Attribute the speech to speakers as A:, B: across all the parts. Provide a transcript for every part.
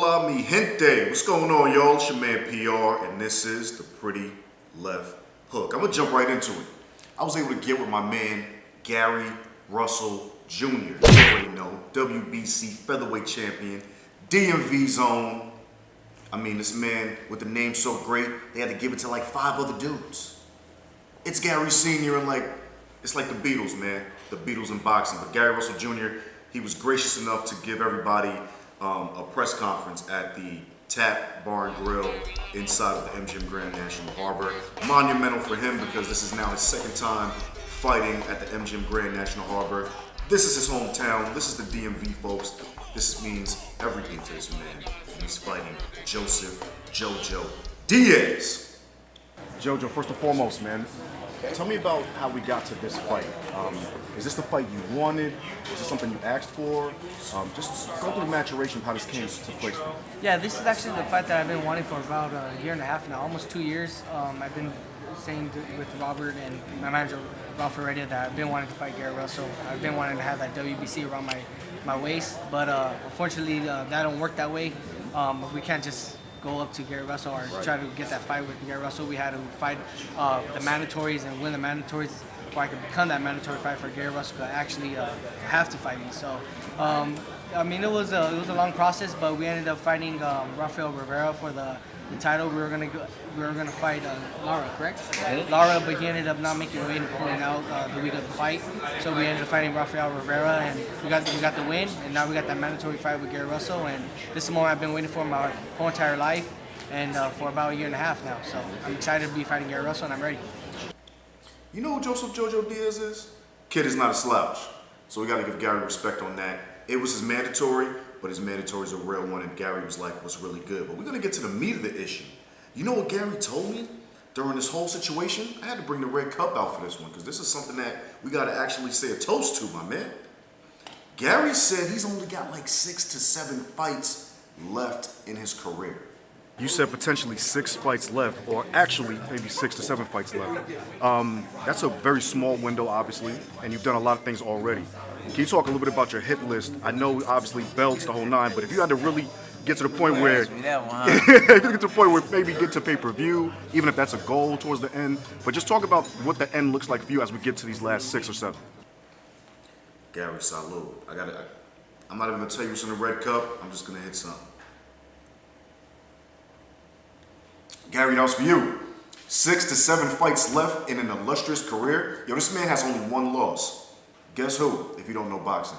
A: Hola mi gente, what's going on y'all? It's your man PR and this is the Pretty Left Hook. I'm gonna jump right into it. I was able to get with my man Gary Russell Jr. You already know, WBC featherweight champion, DMV zone. I mean, this man with the name so great, they had to give it to like 5 other dudes. It's Gary Sr. and it's like the Beatles, man. The Beatles in boxing. But Gary Russell Jr., he was gracious enough to give everybody a press conference at the Tap Bar and Grill inside of the MGM Grand National Harbor. Monumental for him because this is now his second time fighting at the MGM Grand National Harbor. This is his hometown. This is the DMV, folks. This means everything to this man. He's fighting Joseph Jojo Diaz.
B: Jojo, first and foremost, man, tell me about how we got to this fight. Is this the fight you wanted? Is this something you asked for? Just go through the maturation of how this came to place.
C: Yeah, this is actually the fight that I've been wanting for about a year and a half now, almost 2 years. I've been saying with Robert and my manager, Ralph already, that I've been wanting to fight Gary Russell. I've been wanting to have that WBC around my waist, but unfortunately that don't work that way. We can't just go up to Gary Russell or try to get that fight with Gary Russell. We had to fight the mandatories and win the mandatories before I could become that mandatory fight for Gary Russell to actually have to fight me. So, I mean, it was a long process, but we ended up fighting Rafael Rivera for the title. We were gonna fight Lara, correct? Okay. Lara, but he ended up not making weight and pulling out the week of the fight. So we ended up fighting Rafael Rivera, and we got the win. And now we got that mandatory fight with Gary Russell. And this is the moment I've been waiting for my whole entire life, and for about a year and a half now. So I'm excited to be fighting Gary Russell, and I'm ready.
A: You know who Joseph Jojo Diaz is? Kid is not a slouch. So we gotta give Gary respect on that. It was his mandatory, but his mandatory is a real one, and Gary was really good. But we're gonna get to the meat of the issue. You know what Gary told me during this whole situation? I had to bring the red cup out for this one, because this is something that we gotta actually say a toast to, my man. Gary said he's only got like 6 to 7 fights left in his career.
B: You said potentially 6 fights left, or actually maybe 6 to 7 fights left. That's a very small window, obviously, and you've done a lot of things already. Can you talk a little bit about your hit list? I know, obviously, belts, the whole nine, but if you had to really get to the point where, if you get to the point where maybe get to pay-per-view, even if that's a goal towards the end, but just talk about what the end looks like for you as we get to these last 6 or 7.
A: Gary, salud. I'm not even gonna tell you what's in the red cup. I'm just gonna hit something. Gary, that was for you. 6 to 7 fights left in an illustrious career. Yo, this man has only 1 loss. Guess who, if you don't know boxing?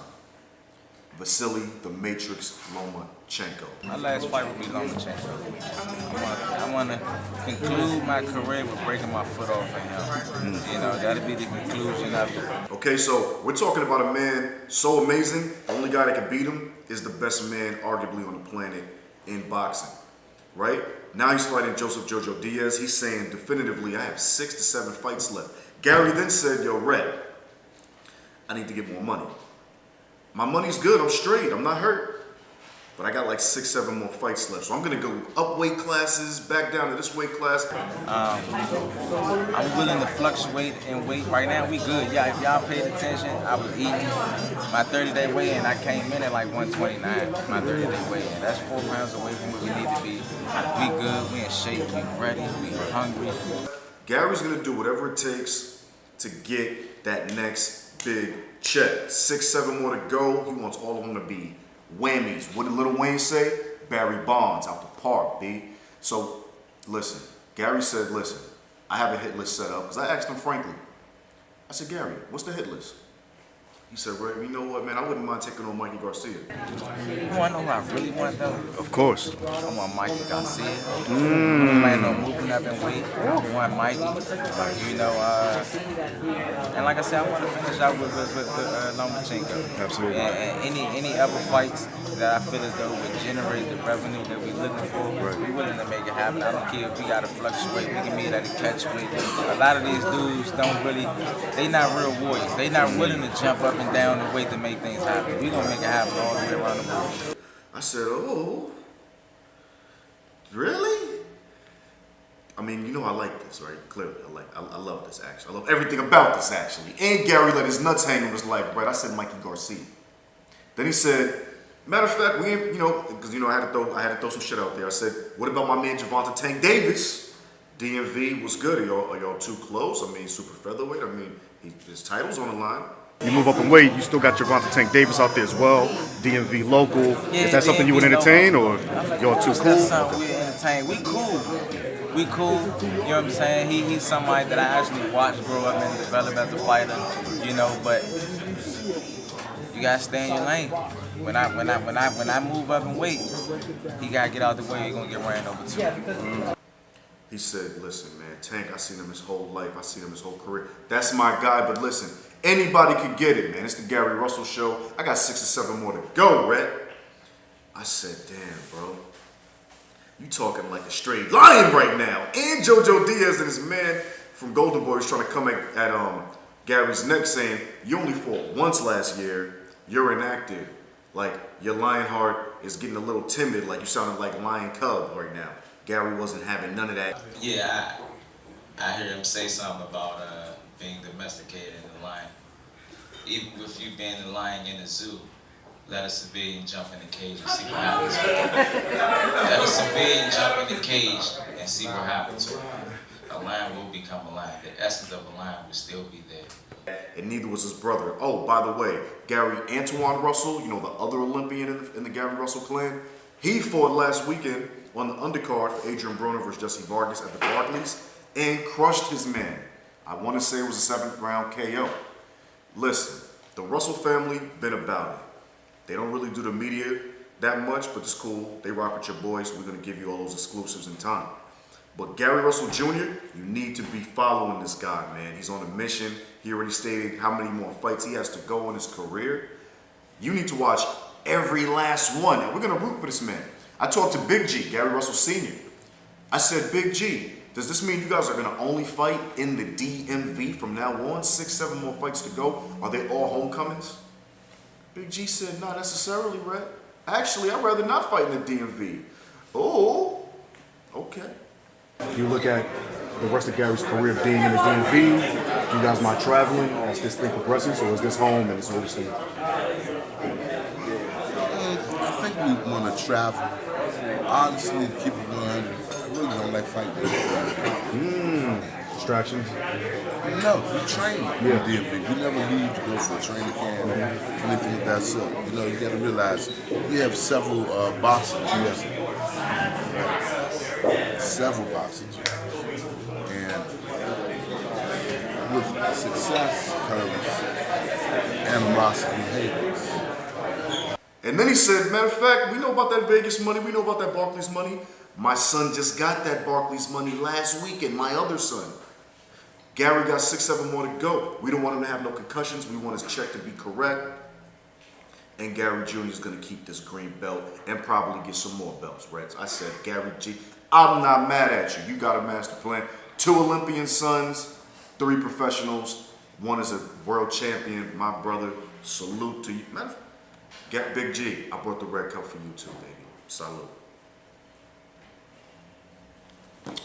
A: Vasily the Matrix Lomachenko.
D: My last fight will be Lomachenko. I want to conclude my career with breaking my foot off of him. You know, that'll be the conclusion of it.
A: Okay, so we're talking about a man so amazing, the only guy that can beat him is the best man arguably on the planet in boxing, right? Now he's fighting Joseph Jojo Diaz. He's saying definitively, I have 6 to 7 fights left. Gary then said, yo, Rhett, I need to get more money. My money's good, I'm straight, I'm not hurt. But I got like 6, 7 more fights left. So I'm gonna go up weight classes, back down to this weight class.
D: I'm willing to fluctuate in weight. Right now, we good. Yeah, if y'all paid attention, I was eating my 30-day weigh-in. I came in at like 129, my 30-day weigh-in. That's 4 pounds away from where we need to be. We good, we in shape, we ready, we hungry.
A: Gary's gonna do whatever it takes to get that next big check. 6, 7 more to go. He wants all of them to be whammies. What did Lil Wayne say? Barry Bonds out the park, B. So, listen. Gary said, listen, I have a hit list set up. Because I asked him frankly. I said, Gary, what's the hit list? He said, Ray, you know what, man? I wouldn't mind taking on Mikey Garcia.
D: You want to know who I really want, though?
B: Of course.
D: I want Mikey Garcia. I'm planning on moving up in weight. I want Mikey. You know, and like I said, I want to finish out with Lomachenko.
B: Absolutely.
D: And any other fights that I feel as though would generate the revenue that we're looking for, we're willing to make it happen. I don't care if we got to fluctuate. We can meet at a catch weight. A lot of these dudes don't really, they not real warriors. They not willing to jump up and down the weight to make things happen. We're going to make it happen all the way around the world.
A: I said, oh, really? I mean, you know I like this, right? Clearly, I love this, actually. I love everything about this, actually. And Gary let his nuts hang and was like, right, I said Mikey Garcia. Then he said, Matter of fact, we ain't, because I had to throw some shit out there. I said, what about my man Javante Tank Davis? DMV was good. Are y'all too close? I mean, super featherweight. I mean, his title's on the line.
B: You move up in weight, you still got Javante Tank Davis out there as well. DMV local.
D: Yeah,
B: Is that something you would
D: DMV
B: entertain, or y'all too
D: That's
B: cool?
D: something we entertain. We cool. We cool. You know what I'm saying? He's somebody that I actually watched grow up and develop as a fighter. But you gotta stay in your lane. When I move up in weight, he gotta get out the way. He's gonna get ran over too.
A: He said, listen, man, Tank, I seen him his whole life. I seen him his whole career. That's my guy, but listen, anybody could get it, man. It's the Gary Russell Show. I got 6 or 7 more to go, Rhett. I said, damn, bro. You talking like a straight lion right now. And JoJo Diaz and his man from Golden Boy is trying to come at Gary's neck saying, you only fought once last year. You're inactive. Like, your lion heart is getting a little timid, like you sounded like Lion Cub right now. Gary wasn't having none of that.
E: Yeah, I heard him say something about being domesticated in the lion. Even with you being the lion in the zoo, let a civilian jump in the cage and see what happens. Let a civilian jump in the cage and see what happens to him. A lion will become a lion. The essence of a lion will still be there.
A: And neither was his brother. Oh, by the way, Gary Antoine Russell, the other Olympian in the Gary Russell clan, he fought last weekend on the undercard for Adrian Broner versus Jesse Vargas at the Barclays and crushed his man. I want to say it was a 7th round KO. Listen, the Russell family been about it. They don't really do the media that much, but it's cool. They rock with your boys. We're going to give you all those exclusives in time. But Gary Russell Jr., you need to be following this guy, man. He's on a mission. He already stated how many more fights he has to go in his career. You need to watch every last one, and we're going to root for this man. I talked to Big G, Gary Russell Sr. I said, Big G, does this mean you guys are going to only fight in the DMV from now on? 6, 7 more fights to go. Are they all homecomings? Big G said, not necessarily, Rhett. Actually, I'd rather not fight in the DMV. Oh, okay.
B: You look at the rest of Gary's career being in the DMV, you guys mind traveling as this thing progresses, or is this home and it's overseas?
F: I think we want to travel. Honestly, to keep it 100, I really don't like fighting.
B: Distractions?
F: No, we train in the DMV. We never leave to go for a training camp or anything like that. So, you got to realize we have several boxing gyms. Several boxing gyms. And with success comes animosity and haters.
A: And then he said, matter of fact, we know about that Vegas money. We know about that Barclays money. My son just got that Barclays money last weekend, my other son. Gary got 6, 7 more to go. We don't want him to have no concussions. We want his check to be correct. And Gary Jr. is going to keep this green belt and probably get some more belts, Reds. I said, Gary G, I'm not mad at you. You got a master plan. 2 Olympian sons, 3 professionals. 1 is a world champion. My brother, salute to you. Matter of fact, get Big G. I brought the red cup for you too, baby. Salute.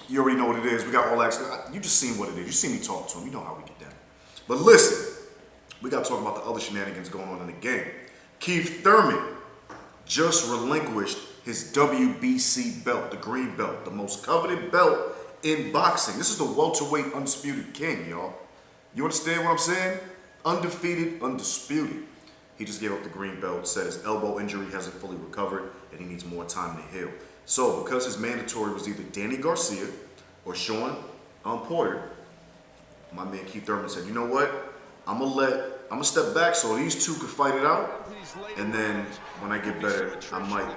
A: You already know what it is. We got all that. You just seen what it is. You seen me talk to him. You know how we get down. But listen, we got to talk about the other shenanigans going on in the game. Keith Thurman just relinquished his WBC belt, the green belt, the most coveted belt in boxing. This is the welterweight undisputed king, y'all. You understand what I'm saying? Undefeated, undisputed. He just gave up the green belt, said his elbow injury hasn't fully recovered, and he needs more time to heal. So, because his mandatory was either Danny Garcia or Sean Porter, my man Keith Thurman said, you know what? I'm gonna step back so these 2 could fight it out, and then when I get better, I might,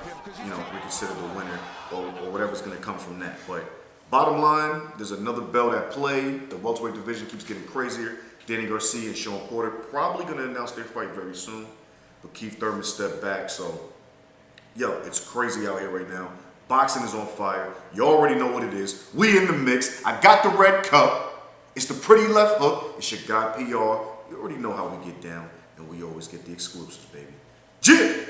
A: reconsider the winner or whatever's gonna come from that. But bottom line, there's another belt at play. The welterweight division keeps getting crazier. Danny Garcia and Sean Porter probably gonna announce their fight very soon, but Keith Thurman stepped back. So, it's crazy out here right now. Boxing is on fire. You already know what it is. We in the mix. I got the red cup. It's the pretty left hook. It's your guy PR. You already know how we get down, and we always get the exclusives, baby. Jim!